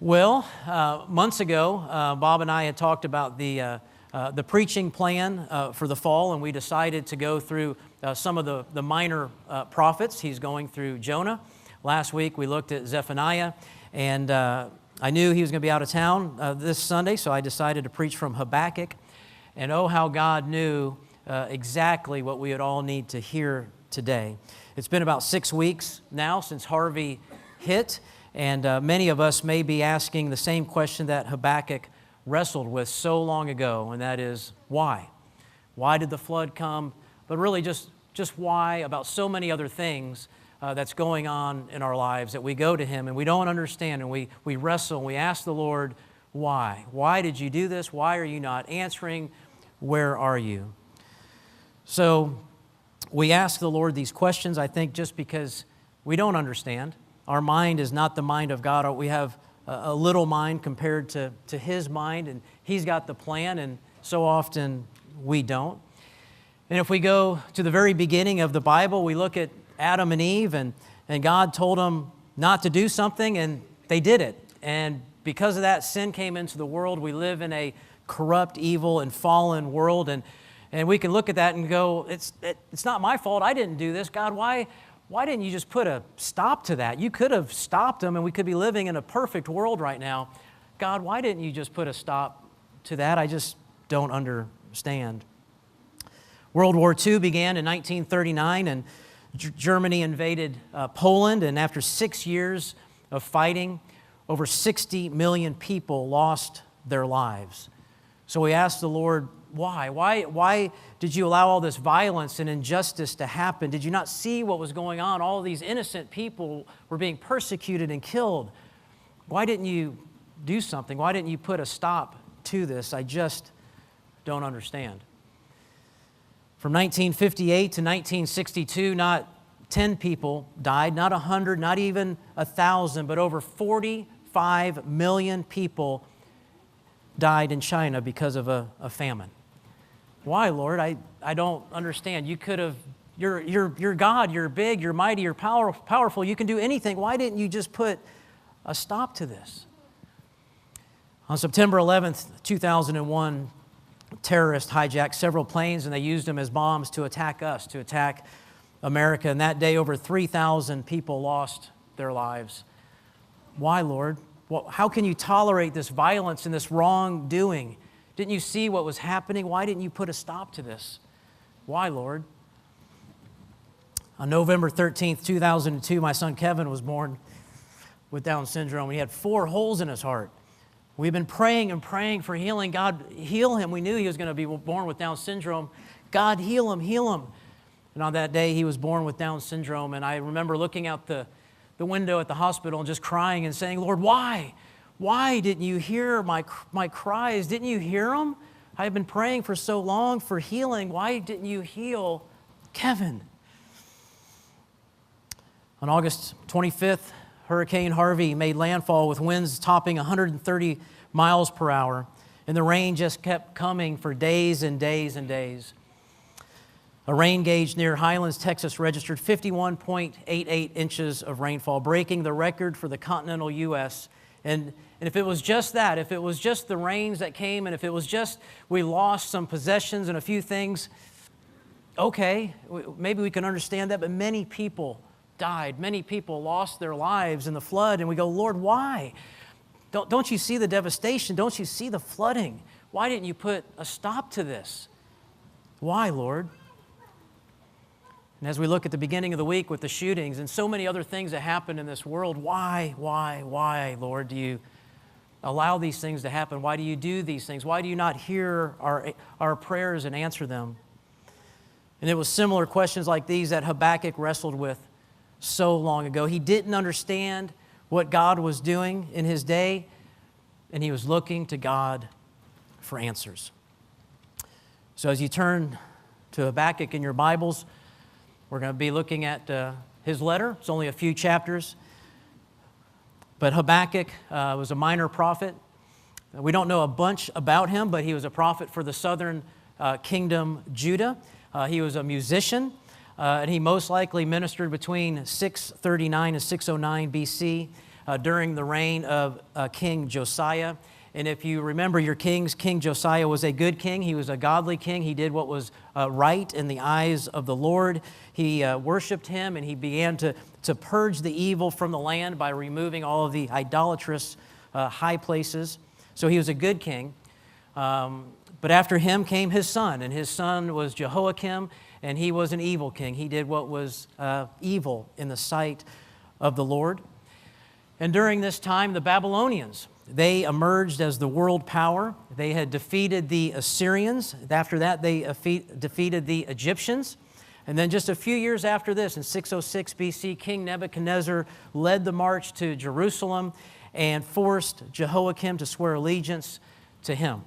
Well, months ago, Bob and I had talked about the preaching plan for the fall, and we decided to go through some of the minor prophets. He's going through Jonah. Last week, we looked at Zephaniah, and I knew he was going to be out of town this Sunday, so I decided to preach from Habakkuk. And oh, how God knew exactly what we would all need to hear today. It's been about 6 weeks now since Harvey hit, and many of us may be asking the same question that Habakkuk wrestled with so long ago, and that is, why? Why did the flood come? But really just why about so many other things that's going on in our lives that we go to Him and we don't understand, and we wrestle and we ask the Lord, why? Why did you do this? Why are you not answering? Where are you? So we ask the Lord these questions, I think, just because we don't understand. Our mind is not the mind of God. We have a little mind compared to His mind, and He's got the plan, and so often we don't. And if we go to the very beginning of the Bible, we look at Adam and Eve, and God told them not to do something, and they did it. And because of that, sin came into the world. We live in a corrupt, evil, and fallen world, and we can look at that and go, it's not my fault. I didn't do this. God, why didn't you just put a stop to that? You could have stopped them, and we could be living in a perfect world right now. God, why didn't you just put a stop to that? I just don't understand. World War II began in 1939, and Germany invaded Poland, and after 6 years of fighting, over 60 million people lost their lives. So we asked the Lord, why? Why did you allow all this violence and injustice to happen? Did you not see what was going on? All these innocent people were being persecuted and killed. Why didn't you do something? Why didn't you put a stop to this? I just don't understand. From 1958 to 1962, not 10 people died, not 100, not even 1,000, but over 45 million people died in China because of a famine. Why, Lord? I don't understand. You could have, you're God, you're big, you're mighty, you're powerful, you can do anything. Why didn't you just put a stop to this? On September 11th, 2001, terrorists hijacked several planes, and they used them as bombs to attack us, to attack America. And that day, over 3,000 people lost their lives. Why, Lord? Well, how can you tolerate this violence and this wrongdoing? Didn't you see what was happening? Why didn't you put a stop to this? Why, Lord? On November 13th, 2002, my son Kevin was born with Down syndrome. He had 4 holes in his heart. We've been praying and praying for healing. God, heal him. We knew he was going to be born with Down syndrome. God, heal him, heal him. And on that day, he was born with Down syndrome. And I remember looking out the window at the hospital and just crying and saying, Lord, why? Why didn't you hear my cries? Didn't you hear them? I've been praying for so long for healing. Why didn't you heal Kevin? On August 25th, Hurricane Harvey made landfall with winds topping 130 miles per hour, and the rain just kept coming for days and days and days. A rain gauge near Highlands, Texas registered 51.88 inches of rainfall, breaking the record for the continental U.S. And if it was just that, if it was just the rains that came, and if it was just we lost some possessions and a few things, okay, maybe we can understand that, but many people died. Many people lost their lives in the flood, and we go, Lord, why? Don't you see the devastation? Don't you see the flooding? Why didn't you put a stop to this? Why, Lord? And as we look at the beginning of the week with the shootings and so many other things that happen in this world, why, Lord, do you allow these things to happen? Why do you do these things? Why do you not hear our prayers and answer them? And it was similar questions like these that Habakkuk wrestled with so long ago. He didn't understand what God was doing in his day, and he was looking to God for answers. So as you turn to Habakkuk in your Bibles, we're going to be looking at his letter. It's only a few chapters. But Habakkuk was a minor prophet. We don't know a bunch about him, but he was a prophet for the southern kingdom, Judah. He was a musician. And he most likely ministered between 639 and 609 BC. during the reign of King Josiah. And if you remember your kings, King Josiah was a good king. He was a godly king. He did what was right in the eyes of the Lord. He worshiped him, and he began to purge the evil from the land by removing all of the idolatrous high places. So he was a good king. But after him came his son, and his son was Jehoiakim, and he was an evil king. He did what was evil in the sight of the Lord. And during this time, the Babylonians, they emerged as the world power. They had defeated the Assyrians. After that, they defeated the Egyptians. And then just a few years after this, in 606 BC, King Nebuchadnezzar led the march to Jerusalem and forced Jehoiakim to swear allegiance to him.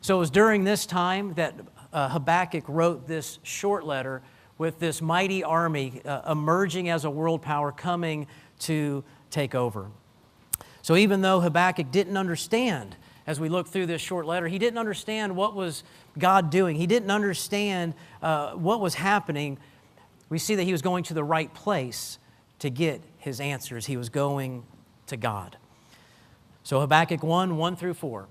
So it was during this time that Habakkuk wrote this short letter with this mighty army emerging as a world power coming to take over. So even though Habakkuk didn't understand, as we look through this short letter, he didn't understand what was God doing. He didn't understand what was happening. We see that he was going to the right place to get his answers. He was going to God. So Habakkuk 1 through 4.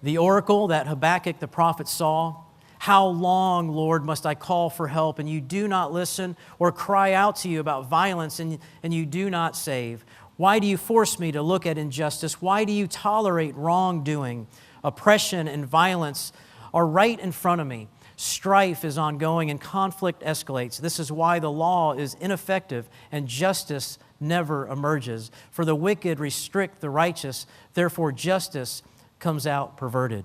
The oracle that Habakkuk the prophet saw, "How long, Lord, must I call for help, and you do not listen, or cry out to you about violence, and you do not save? Why do you force me to look at injustice? Why do you tolerate wrongdoing? Oppression and violence are right in front of me. Strife is ongoing and conflict escalates. This is why the law is ineffective and justice never emerges. For the wicked restrict the righteous, therefore justice comes out perverted."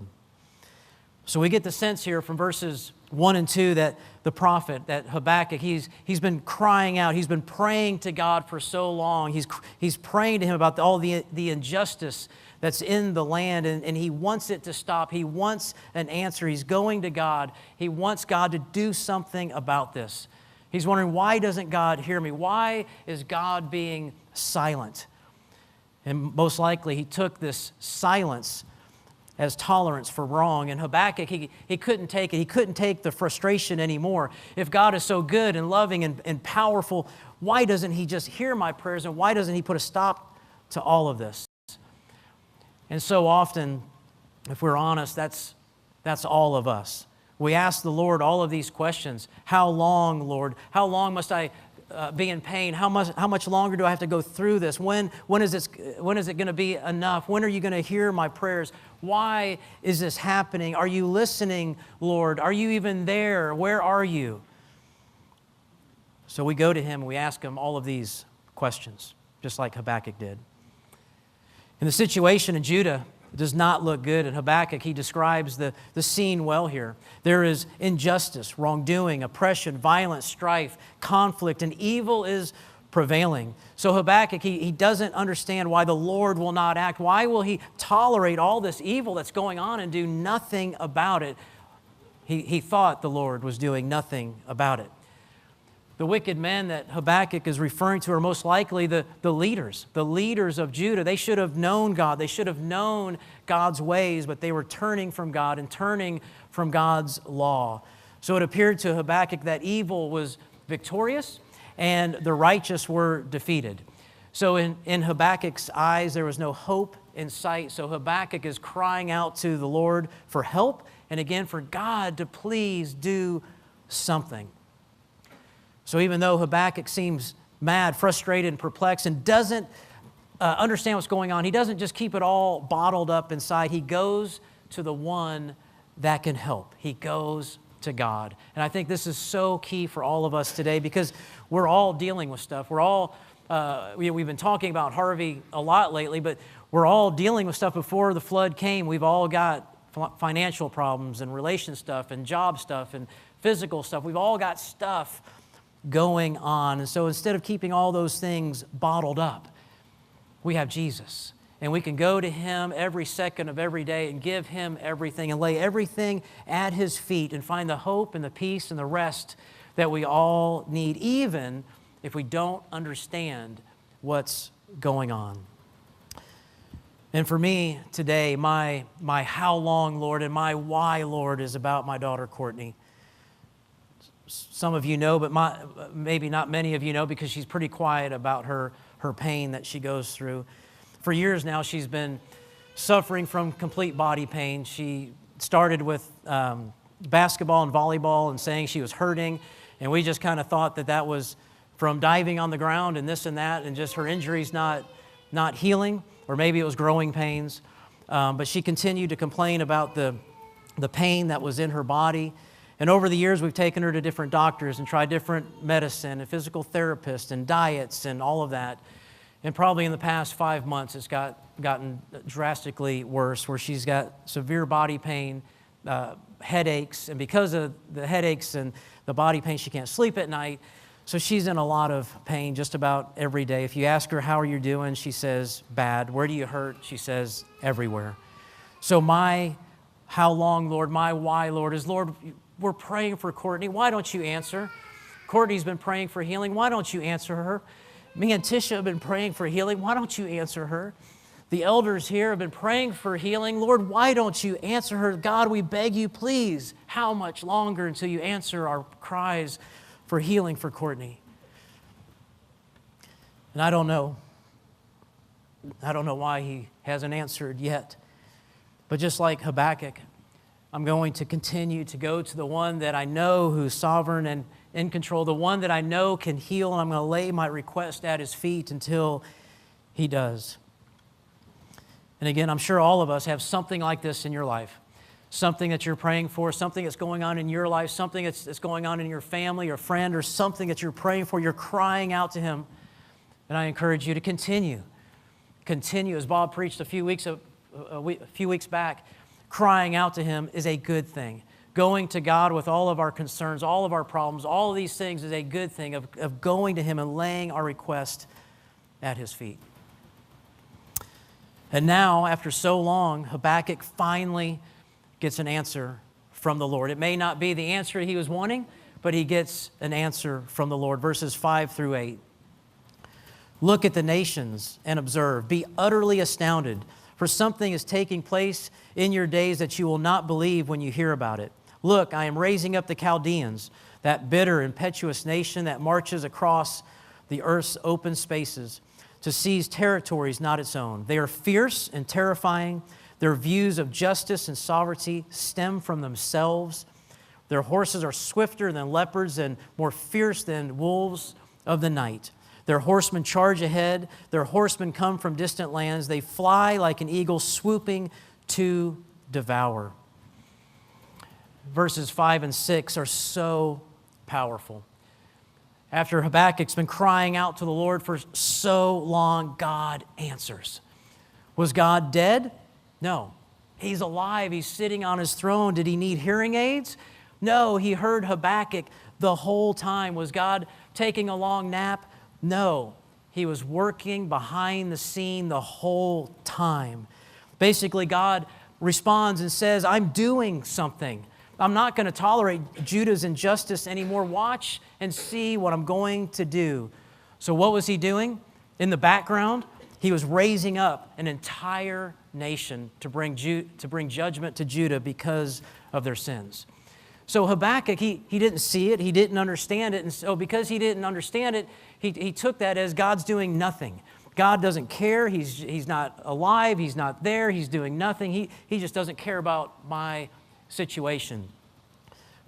So we get the sense here from verses 1 and 2 that the prophet, that Habakkuk, he's been crying out. He's been praying to God for so long. He's praying to him about all the injustice that's in the land, and he wants it to stop. He wants an answer. He's going to God. He wants God to do something about this. He's wondering, why doesn't God hear me? Why is God being silent? And most likely he took this silence as tolerance for wrong. And Habakkuk, he couldn't take it. He couldn't take the frustration anymore. If God is so good and loving and powerful, why doesn't he just hear my prayers, and why doesn't he put a stop to all of this? And so often, if we're honest, that's all of us. We ask the Lord all of these questions. How long, Lord? How long must I be in pain? How much longer do I have to go through this? When is it going to be enough? When are you going to hear my prayers? Why is this happening? Are you listening, Lord? Are you even there? Where are you? So we go to him and we ask him all of these questions, just like Habakkuk did. And the situation in Judah does not look good. In Habakkuk, he describes the scene well here. There is injustice, wrongdoing, oppression, violence, strife, conflict, and evil is prevailing. So Habakkuk, he doesn't understand why the Lord will not act. Why will he tolerate all this evil that's going on and do nothing about it? He thought the Lord was doing nothing about it. The wicked men that Habakkuk is referring to are most likely the leaders of Judah. They should have known God. They should have known God's ways, but they were turning from God and turning from God's law. So it appeared to Habakkuk that evil was victorious and the righteous were defeated. So in Habakkuk's eyes, there was no hope in sight. So Habakkuk is crying out to the Lord for help and again for God to please do something. So even though Habakkuk seems mad, frustrated, and perplexed and doesn't understand what's going on, he doesn't just keep it all bottled up inside. He goes to the one that can help. He goes to God. And I think this is so key for all of us today because we're all dealing with stuff. We're all, we've been talking about Harvey a lot lately, but we're all dealing with stuff before the flood came. We've all got financial problems and relation stuff and job stuff and physical stuff. We've all got stuff going on. And so instead of keeping all those things bottled up, we have Jesus. And we can go to Him every second of every day and give Him everything and lay everything at His feet and find the hope and the peace and the rest that we all need, even if we don't understand what's going on. And for me today, my how long, Lord, and my why, Lord, is about my daughter, Courtney. Some of you know, but maybe not many of you know because she's pretty quiet about her her pain that she goes through. For years now, she's been suffering from complete body pain. She started with basketball and volleyball and saying she was hurting, and we just kind of thought that was from diving on the ground and this and that, and just her injuries not healing, or maybe it was growing pains. But she continued to complain about the pain that was in her body. And over the years, we've taken her to different doctors and tried different medicine and physical therapists and diets and all of that. And probably in the past 5 months, it's gotten drastically worse, where she's got severe body pain, headaches, and because of the headaches and the body pain, she can't sleep at night. So she's in a lot of pain just about every day. If you ask her, how are you doing? She says, bad. Where do you hurt? She says, everywhere. So my how long, Lord, my why, Lord, is, Lord, we're praying for Courtney. Why don't you answer? Courtney's been praying for healing. Why don't you answer her? Me and Tisha have been praying for healing. Why don't you answer her? The elders here have been praying for healing. Lord, why don't you answer her? God, we beg you, please, how much longer until you answer our cries for healing for Courtney? And I don't know. I don't know why he hasn't answered yet. But just like Habakkuk, I'm going to continue to go to the one that I know who's sovereign and in control, the one that I know can heal, and I'm going to lay my request at his feet until he does. And again, I'm sure all of us have something like this in your life. Something that you're praying for, something that's going on in your life, something that's going on in your family or friend, or something that you're praying for. You're crying out to him. And I encourage you to continue. Continue. As Bob preached a few weeks back, crying out to him is a good thing. Going to God with all of our concerns, all of our problems, all of these things is a good thing, of going to him and laying our request at his feet. And now, after so long, Habakkuk finally gets an answer from the Lord. It may not be the answer he was wanting, but he gets an answer from the Lord. Verses 5 through 8. Look at the nations and observe. Be utterly astounded, for something is taking place in your days that you will not believe when you hear about it. Look, I am raising up the Chaldeans, that bitter, impetuous nation that marches across the earth's open spaces to seize territories not its own. They are fierce and terrifying. Their views of justice and sovereignty stem from themselves. Their horses are swifter than leopards and more fierce than wolves of the night. Their horsemen charge ahead. Their horsemen come from distant lands. They fly like an eagle swooping to devour. Verses 5 and 6 are so powerful. After Habakkuk's been crying out to the Lord for so long, God answers. Was God dead? No. He's alive. He's sitting on his throne. Did he need hearing aids? No. He heard Habakkuk the whole time. Was God taking a long nap? No. He was working behind the scene the whole time. Basically, God responds and says, I'm doing something. I'm not going to tolerate Judah's injustice anymore. Watch and see what I'm going to do. So what was he doing? In the background, he was raising up an entire nation to bring judgment to Judah because of their sins. So Habakkuk, he didn't see it. He didn't understand it. And so because he didn't understand it, he took that as God's doing nothing. God doesn't care. He's not alive. He's not there. He's doing nothing. He just doesn't care about my situation.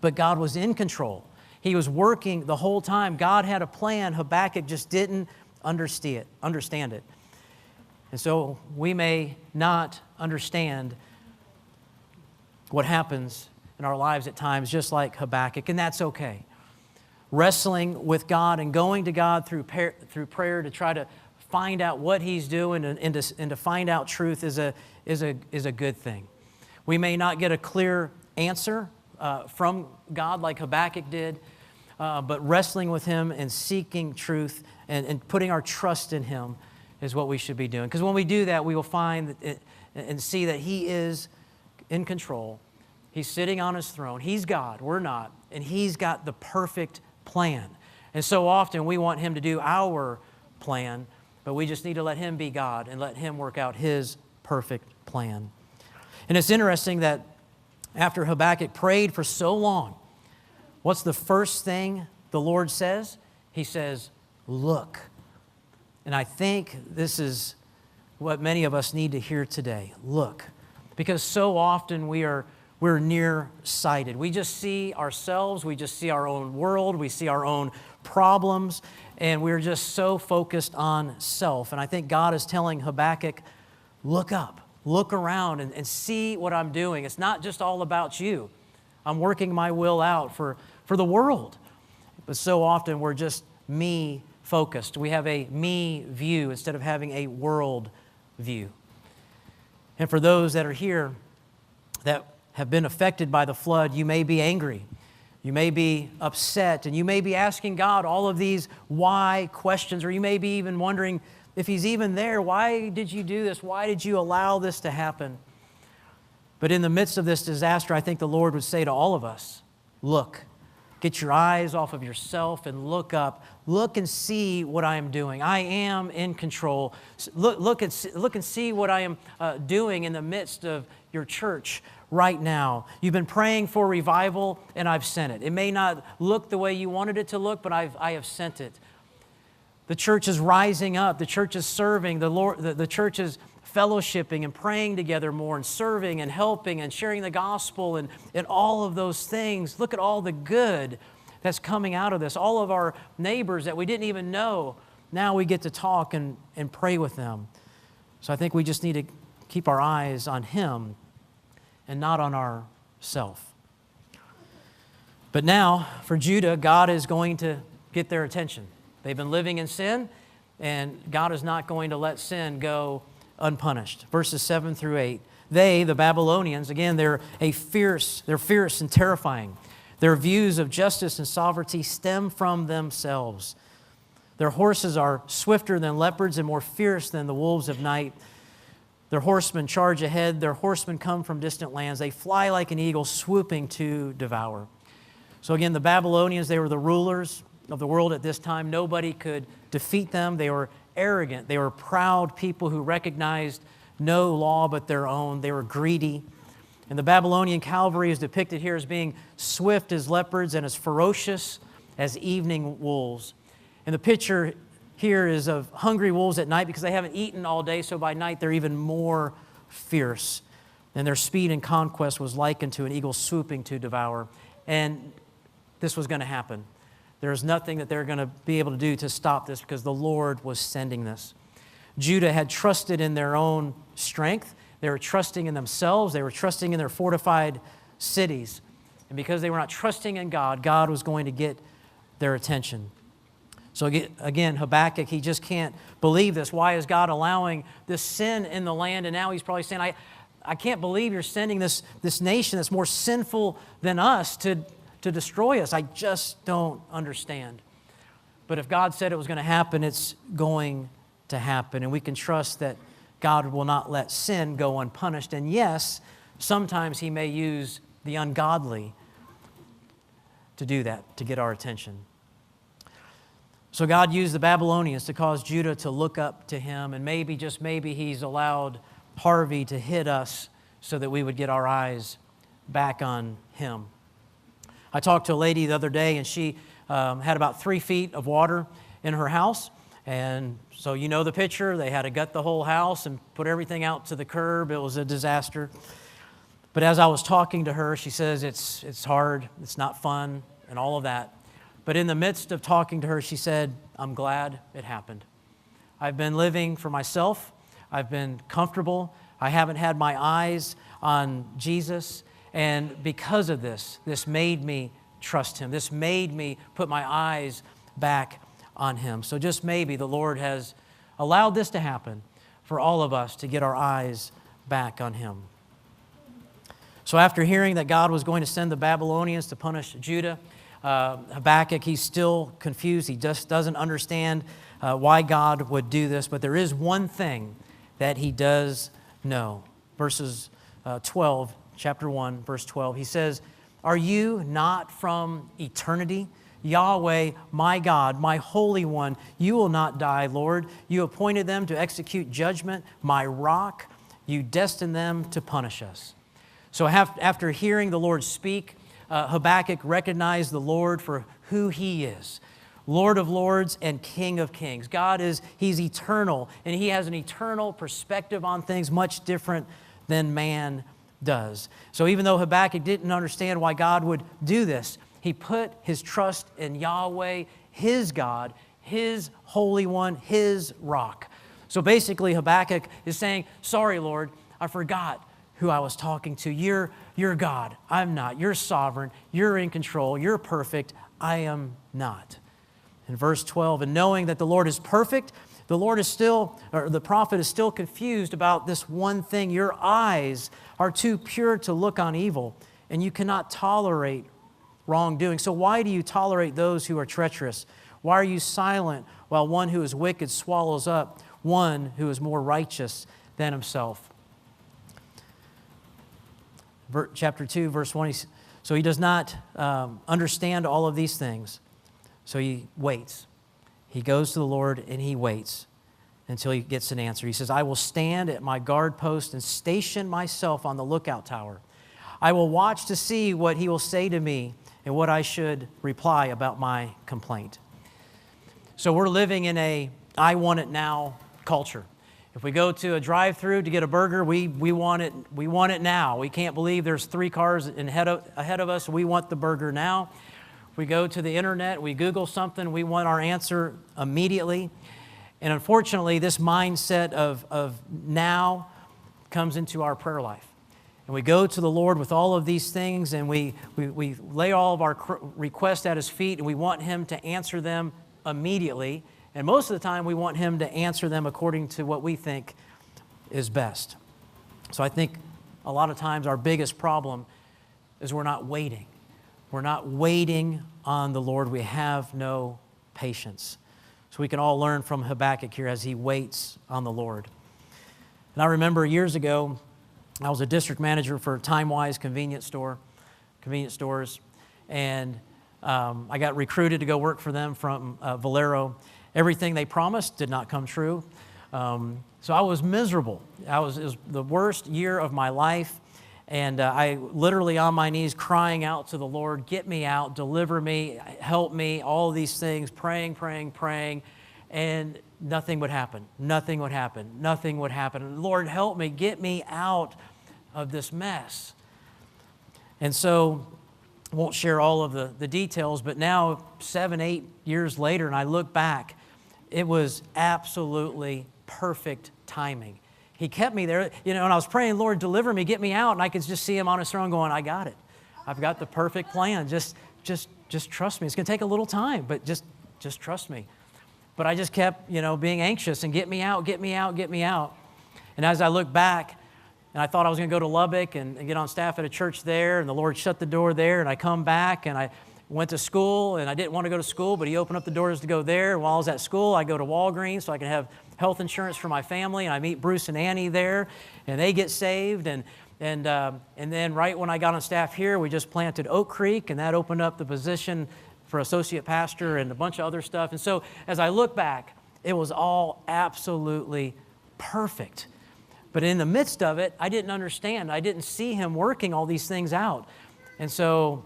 But God was in control. He was working the whole time. God had a plan. Habakkuk just didn't understand it. And so we may not understand what happens in our lives at times, just like Habakkuk, and that's okay. Wrestling with God and going to God through prayer to try to find out what He's doing and to find out truth is a good thing. We may not get a clear answer from God like Habakkuk did, but wrestling with Him and seeking truth and putting our trust in Him is what we should be doing. Because when we do that, we will find and see that He is in control. He's sitting on His throne. He's God. We're not. And He's got the perfect plan. And so often we want Him to do our plan, but we just need to let Him be God and let Him work out His perfect plan. And it's interesting that after Habakkuk prayed for so long, what's the first thing the Lord says? He says, look. And I think this is what many of us need to hear today. Look, because so often we're nearsighted. We just see ourselves, we just see our own world, we see our own problems, and we're just so focused on self. And I think God is telling Habakkuk, look up, look around and see what I'm doing. It's not just all about you. I'm working my will out for the world. But so often we're just me focused. We have a me view instead of having a world view. And for those that are here that have been affected by the flood, you may be angry. You may be upset, and you may be asking God all of these why questions, or you may be even wondering if He's even there. Why did you do this? Why did you allow this to happen? But in the midst of this disaster, I think the Lord would say to all of us, look, get your eyes off of yourself and look up. Look and see what I am doing. I am in control. Look and see what I am doing in the midst of your church right now. You've been praying for revival, and I've sent it. It may not look the way you wanted it to look, but I have sent it. The church is rising up. The church is serving. The church is fellowshipping and praying together more and serving and helping and sharing the gospel and all of those things. Look at all the good that's coming out of this. All of our neighbors that we didn't even know, now we get to talk and pray with them. So I think we just need to keep our eyes on Him and not on ourselves. But now, for Judah, God is going to get their attention. They've been living in sin, and God is not going to let sin go unpunished. Verses 7 through 8. They, the Babylonians, again, they're fierce and terrifying. Their views of justice and sovereignty stem from themselves. Their horses are swifter than leopards and more fierce than the wolves of night. Their horsemen charge ahead. Their horsemen come from distant lands. They fly like an eagle, swooping to devour. So again, the Babylonians, they were the rulers of the world at this time. Nobody could defeat them. They were arrogant. They were proud people who recognized no law but their own. They were greedy. And the Babylonian cavalry is depicted here as being swift as leopards and as ferocious as evening wolves. And the picture here is of hungry wolves at night because they haven't eaten all day, so by night they're even more fierce. And their speed and conquest was likened to an eagle swooping to devour. And this was going to happen. There's nothing that they're going to be able to do to stop this because the Lord was sending this. Judah had trusted in their own strength. They were trusting in themselves. They were trusting in their fortified cities. And because they were not trusting in God, God was going to get their attention. So again, Habakkuk, he just can't believe this. Why is God allowing this sin in the land? And now he's probably saying, I can't believe you're sending this nation that's more sinful than us to destroy us. I just don't understand. But if God said it was going to happen, it's going to happen. And we can trust that God will not let sin go unpunished. And yes, sometimes He may use the ungodly to do that, to get our attention. So God used the Babylonians to cause Judah to look up to Him. And maybe, just maybe, He's allowed Harvey to hit us so that we would get our eyes back on Him. I talked to a lady the other day, and she had about 3 feet of water in her house. And so you know the picture. They had to gut the whole house and put everything out to the curb. It was a disaster. But as I was talking to her, she says it's hard, it's not fun, and all of that. But in the midst of talking to her, she said, I'm glad it happened. I've been living for myself. I've been comfortable. I haven't had my eyes on Jesus. And because of this made me trust Him. This made me put my eyes back on Him. So just maybe the Lord has allowed this to happen for all of us to get our eyes back on Him. So after hearing that God was going to send the Babylonians to punish Judah, Habakkuk, he's still confused. He just doesn't understand why God would do this. But there is one thing that he does know. Verses 12, chapter 1, verse 12. He says, "Are you not from eternity? Yahweh, my God, my Holy One, you will not die, Lord. You appointed them to execute judgment, my rock. You destined them to punish us." So after hearing the Lord speak, Habakkuk recognized the Lord for who He is. Lord of lords and King of kings. God He's eternal, and He has an eternal perspective on things much different than man does. So even though Habakkuk didn't understand why God would do this, he put his trust in Yahweh, his God, His Holy One, His rock. So basically Habakkuk is saying, sorry, Lord, I forgot who I was talking to. You're God. I'm not. You're sovereign. You're in control. You're perfect. I am not. In verse 12, and knowing that the Lord is perfect, the prophet is still confused about this one thing. Your eyes are too pure to look on evil, and you cannot tolerate wrongdoing. So why do you tolerate those who are treacherous? Why are you silent while one who is wicked swallows up one who is more righteous than himself? Chapter 2, verse 1, so he does not understand all of these things, so he waits. He goes to the Lord and he waits until he gets an answer. He says, I will stand at my guard post and station myself on the lookout tower. I will watch to see what he will say to me and what I should reply about my complaint. So we're living in a I want it now culture. If we go to a drive-thru to get a burger, we want it now. We can't believe there's 3 cars ahead of us. We want the burger now. We go to the internet, we Google something, we want our answer immediately. And unfortunately, this mindset of now comes into our prayer life. And we go to the Lord with all of these things, and we lay all of our requests at His feet, and we want Him to answer them immediately. And most of the time, we want Him to answer them according to what we think is best. So I think a lot of times our biggest problem is we're not waiting. We're not waiting on the Lord. We have no patience. So we can all learn from Habakkuk here as he waits on the Lord. And I remember years ago, I was a district manager for Time-Wise convenience stores, and I got recruited to go work for them from Valero. Everything they promised did not come true. So I was miserable. It was the worst year of my life. And I literally on my knees crying out to the Lord, get me out, deliver me, help me, all these things, praying. And nothing would happen. Nothing would happen. Lord, help me, get me out of this mess. And so I won't share all of the details, but now 7-8 years later, and I look back, it was absolutely perfect timing. He kept me there, and I was praying, Lord, deliver me, get me out, and I could just see Him on His throne going, I got it. I've got the perfect plan. Just trust me. It's going to take a little time, but just trust me. But I just kept, being anxious and get me out. And as I look back, and I thought I was going to go to Lubbock and get on staff at a church there, and the Lord shut the door there, and I come back, and I went to school, and I didn't want to go to school, but He opened up the doors to go there. And while I was at school, I go to Walgreens so I can have health insurance for my family, and I meet Bruce and Annie there, and they get saved. And then right when I got on staff here, we just planted Oak Creek, and that opened up the position for associate pastor and a bunch of other stuff. And so as I look back, it was all absolutely perfect. But in the midst of it, I didn't understand. I didn't see Him working all these things out. And so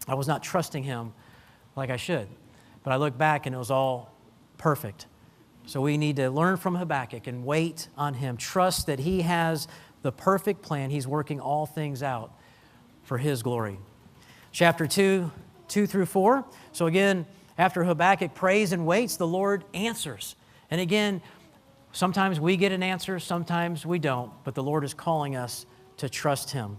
I was not trusting Him like I should. But I look back and it was all perfect. So we need to learn from Habakkuk and wait on Him. Trust that He has the perfect plan. He's working all things out for His glory. Chapter 2 through 4. So again, after Habakkuk prays and waits, the Lord answers. And again, sometimes we get an answer, sometimes we don't. But the Lord is calling us to trust Him.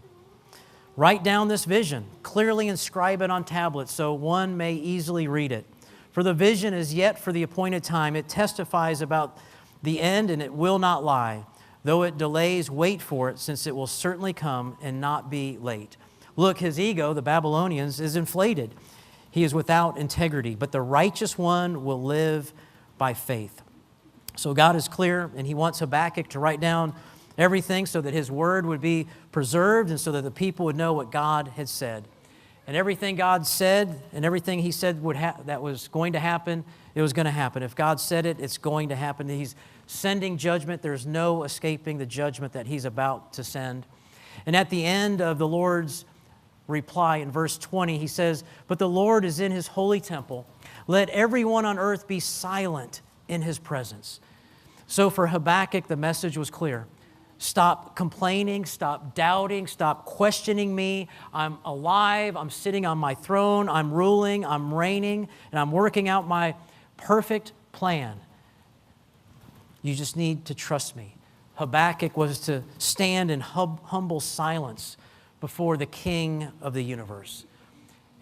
Write down this vision, clearly inscribe it on tablets so one may easily read it. For the vision is yet for the appointed time. It testifies about the end, and it will not lie. Though it delays, wait for it, since it will certainly come and not be late. Look, his ego, the Babylonians, is inflated. He is without integrity, but the righteous one will live by faith. So God is clear, and He wants Habakkuk to write down everything so that his word would be preserved and so that the people would know what God had said. And everything God said and everything He said that was going to happen, it was going to happen. If God said it, it's going to happen. He's sending judgment. There's no escaping the judgment that He's about to send. And at the end of the Lord's reply in verse 20, He says, "But the Lord is in His holy temple. Let everyone on earth be silent in his presence. So for Habakkuk, the message was clear. Stop complaining, stop doubting, stop questioning me. I'm alive, I'm sitting on my throne, I'm ruling, I'm reigning, and I'm working out my perfect plan. You just need to trust me. Habakkuk was to stand in humble silence before the King of the universe.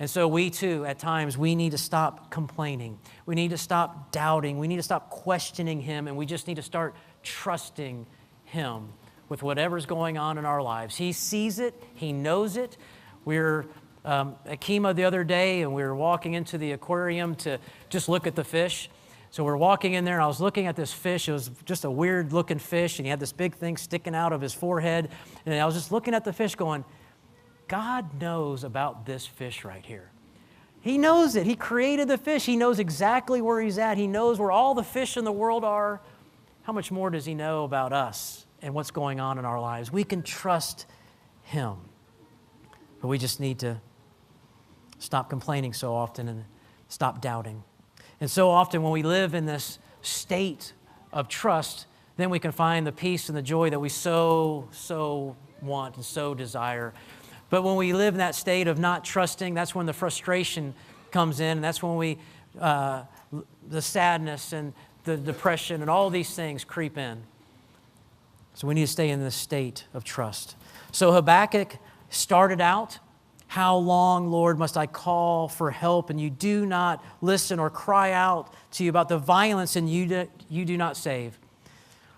And so we too, at times, we need to stop complaining. We need to stop doubting. We need to stop questioning Him, and we just need to start trusting Him with whatever's going on in our lives. He sees it. He knows it. We were at Kima the other day, and we were walking into the aquarium to just look at the fish. So we're walking in there, and I was looking at this fish. It was just a weird-looking fish, and he had this big thing sticking out of his forehead. And I was just looking at the fish going, God knows about this fish right here. He knows it. He created the fish. He knows exactly where he's at. He knows where all the fish in the world are. How much more does he know about us and what's going on in our lives? We can trust him. But we just need to stop complaining so often and stop doubting. And so often when we live in this state of trust, then we can find the peace and the joy that we so want and so desire. But when we live in that state of not trusting, that's when the frustration comes in. And that's when the sadness and the depression and all these things creep in. So we need to stay in this state of trust. So Habakkuk started out, how long, Lord, must I call for help, and you do not listen, or cry out to you about the violence, and you do not save.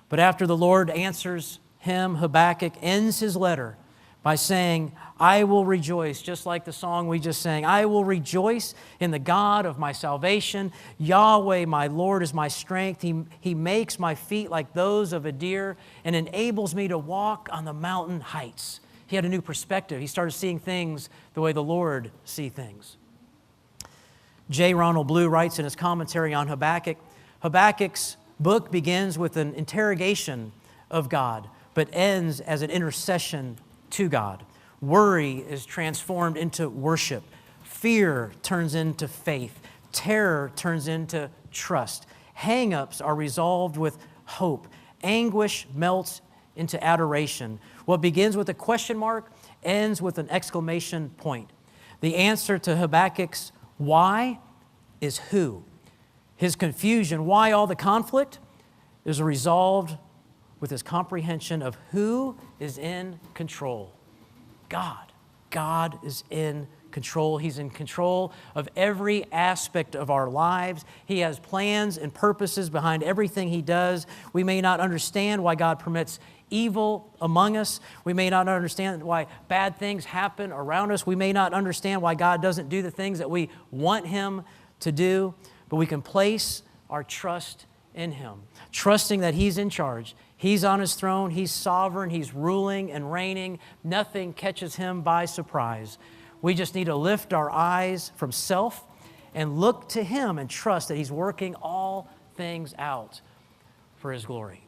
But after the Lord answers him, Habakkuk ends his letter by saying, I will rejoice, just like the song we just sang. I will rejoice in the God of my salvation. Yahweh, my Lord, is my strength. He makes my feet like those of a deer and enables me to walk on the mountain heights. He had a new perspective. He started seeing things the way the Lord sees things. J. Ronald Blue writes in his commentary on Habakkuk, Habakkuk's book begins with an interrogation of God, but ends as an intercession to God. Worry is transformed into worship. Fear turns into faith. Terror turns into trust. Hang-ups are resolved with hope. Anguish melts into adoration. What begins with a question mark ends with an exclamation point. The answer to Habakkuk's why is who. His confusion, why all the conflict, is resolved with his comprehension of who is in control. God. God is in control. He's in control of every aspect of our lives. He has plans and purposes behind everything he does. We may not understand why God permits evil among us. We may not understand why bad things happen around us. We may not understand why God doesn't do the things that we want him to do, but we can place our trust in him, trusting that he's in charge. He's on his throne. He's sovereign. He's ruling and reigning. Nothing catches him by surprise. We just need to lift our eyes from self and look to him and trust that he's working all things out for his glory.